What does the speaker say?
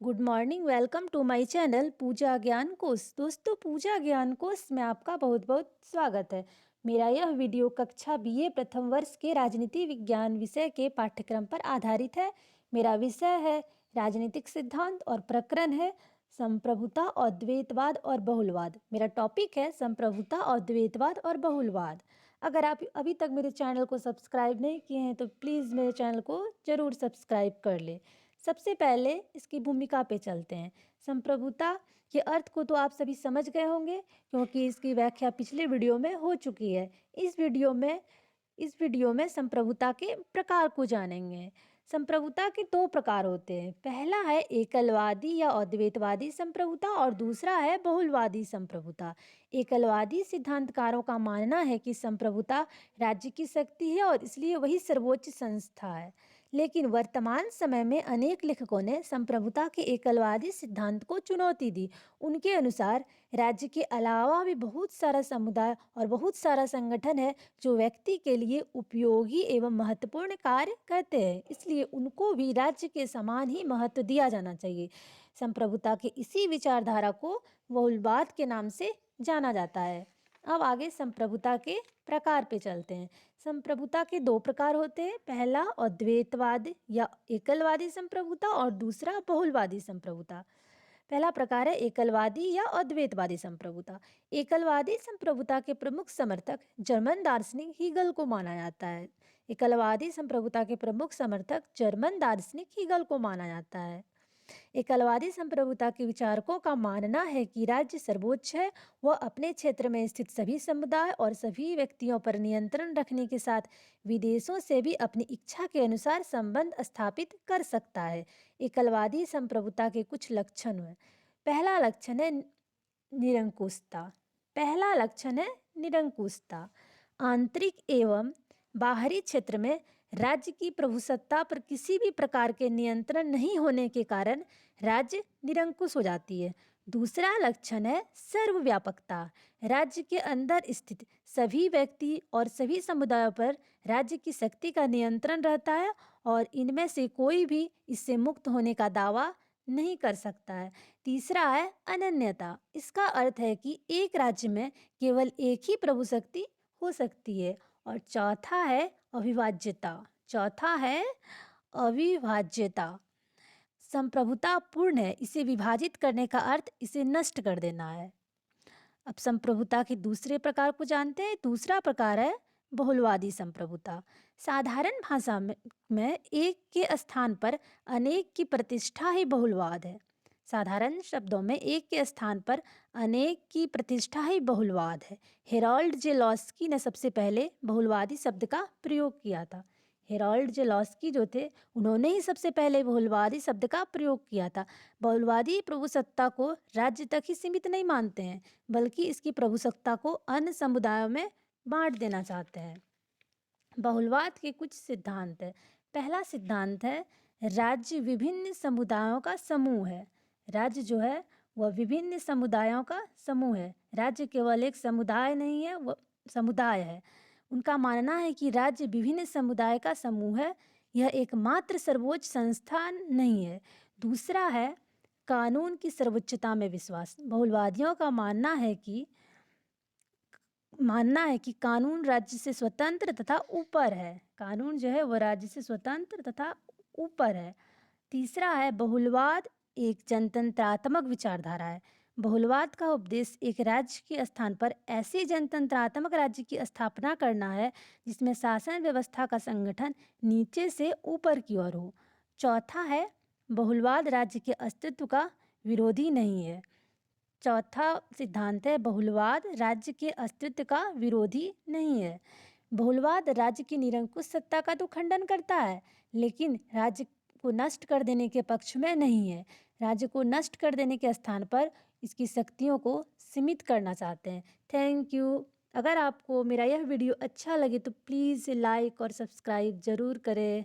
Good morning. Welcome to my channel Pooja Gyan Kosh. दोस्तों, पूजा ज्ञान कोश में आपका बहुत बहुत स्वागत है। मेरा यह वीडियो कक्षा बीए प्रथम वर्ष के राजनीति विज्ञान विषय के पाठ्यक्रम पर आधारित है। मेरा विषय है राजनीतिक सिद्धांत और प्रकरण है संप्रभुता, अद्वैतवाद और बहुलवाद। मेरा टॉपिक है संप्रभुता, अद्वैतवाद और बहुलवाद। अगर आप अभी तक मेरे चैनल को सब्सक्राइब नहीं किए हैं तो प्लीज़ मेरे चैनल को ज़रूर सब्सक्राइब कर लें। सबसे पहले इसकी भूमिका पे चलते हैं। संप्रभुता के अर्थ को तो आप सभी समझ गए होंगे, क्योंकि इसकी व्याख्या पिछले वीडियो में हो चुकी है। इस वीडियो में संप्रभुता के प्रकार को जानेंगे। संप्रभुता के दो प्रकार होते हैं। पहला है एकलवादी या अद्वैतवादी संप्रभुता और दूसरा है बहुलवादी संप्रभुता। एकलवादी सिद्धांतकारों का मानना है कि संप्रभुता राज्य की शक्ति है और इसलिए वही सर्वोच्च संस्था है। लेकिन वर्तमान समय में अनेक लेखकों ने संप्रभुता के एकलवादी सिद्धांत को चुनौती दी। उनके अनुसार राज्य के अलावा भी बहुत सारा समुदाय और बहुत सारा संगठन है जो व्यक्ति के लिए उपयोगी एवं महत्वपूर्ण कार्य करते हैं, इसलिए उनको भी राज्य के समान ही महत्व दिया जाना चाहिए। संप्रभुता के इसी विचारधारा को बहुलवाद के नाम से जाना जाता है। अब आगे संप्रभुता के प्रकार पे चलते हैं। संप्रभुता के दो प्रकार होते हैं। पहला अद्वैतवाद या एकलवादी संप्रभुता और दूसरा बहुलवादी संप्रभुता। पहला प्रकार है एकलवादी या अद्वैतवादी संप्रभुता। एकलवादी संप्रभुता के प्रमुख समर्थक जर्मन दार्शनिक हीगल को माना जाता है। एकलवादी संप्रभुता के प्रमुख समर्थक जर्मन दार्शनिक हीगल को माना जाता है। एकलवादी संप्रभुता के विचारकों का मानना है कि राज्य सर्वोच्च है। वह अपने क्षेत्र में स्थित सभी समुदाय और सभी व्यक्तियों पर नियंत्रण रखने के साथ विदेशों से भी अपनी इच्छा के अनुसार संबंध स्थापित कर सकता है। एकलवादी संप्रभुता के कुछ लक्षण हैं। पहला लक्षण है निरंकुशता। आंतरिक एवं बाहरी क्षेत्र में राज्य की प्रभुसत्ता पर किसी भी प्रकार के नियंत्रण नहीं होने के कारण राज्य निरंकुश हो जाती है। दूसरा लक्षण है सर्वव्यापकता। राज्य के अंदर स्थित सभी व्यक्ति और सभी समुदायों पर राज्य की शक्ति का नियंत्रण रहता है और इनमें से कोई भी इससे मुक्त होने का दावा नहीं कर सकता है। तीसरा है अनन्यता। इसका अर्थ है कि एक राज्य में केवल एक ही प्रभु शक्ति हो सकती है। और चौथा है अविभाज्यता। संप्रभुता पूर्ण है, इसे विभाजित करने का अर्थ इसे नष्ट कर देना है। अब संप्रभुता के दूसरे प्रकार को जानते हैं। दूसरा प्रकार है बहुलवादी संप्रभुता। साधारण भाषा में एक के स्थान पर अनेक की प्रतिष्ठा ही बहुलवाद है। साधारण शब्दों में एक के स्थान पर अनेक की प्रतिष्ठा ही बहुलवाद है। हेरोल्ड जे लॉस्की ने सबसे पहले बहुलवादी शब्द का प्रयोग किया था। हेरोल्ड जे लॉस्की जो थे, उन्होंने ही सबसे पहले बहुलवादी शब्द का प्रयोग किया था। बहुलवादी प्रभुसत्ता को राज्य तक ही सीमित नहीं मानते हैं, बल्कि इसकी प्रभुसत्ता को अन्य समुदायों में बांट देना चाहते हैं। बहुलवाद के कुछ सिद्धांत है। पहला सिद्धांत है राज्य विभिन्न समुदायों का समूह है। राज्य जो है वह विभिन्न समुदायों का समूह है। राज्य केवल एक समुदाय नहीं है, वह समुदाय है। उनका मानना है कि राज्य विभिन्न समुदाय का समूह है, यह एकमात्र सर्वोच्च संस्थान नहीं है। दूसरा है कानून की सर्वोच्चता में विश्वास। बहुलवादियों का मानना है कि कानून राज्य से स्वतंत्र तथा ऊपर है। कानून जो है वह राज्य से स्वतंत्र तथा ऊपर है। तीसरा है बहुलवाद एक जनतंत्रात्मक विचारधारा है। बहुलवाद का उपदेश एक राज्य के स्थान पर ऐसे जनतंत्रात्मक राज्य की स्थापना करना है जिसमें शासन व्यवस्था का संगठन नीचे से ऊपर की ओर हो। चौथा है बहुलवाद राज्य के अस्तित्व का विरोधी नहीं है। चौथा सिद्धांत है बहुलवाद राज्य के अस्तित्व का विरोधी नहीं है। बहुलवाद राज्य की निरंकुश सत्ता का तो खंडन करता है, लेकिन राज्य को नष्ट कर देने के पक्ष में नहीं है। राज्य को नष्ट कर देने के स्थान पर इसकी शक्तियों को सीमित करना चाहते हैं। Thank you. अगर आपको मेरा यह वीडियो अच्छा लगे तो प्लीज़ लाइक और सब्सक्राइब ज़रूर करें।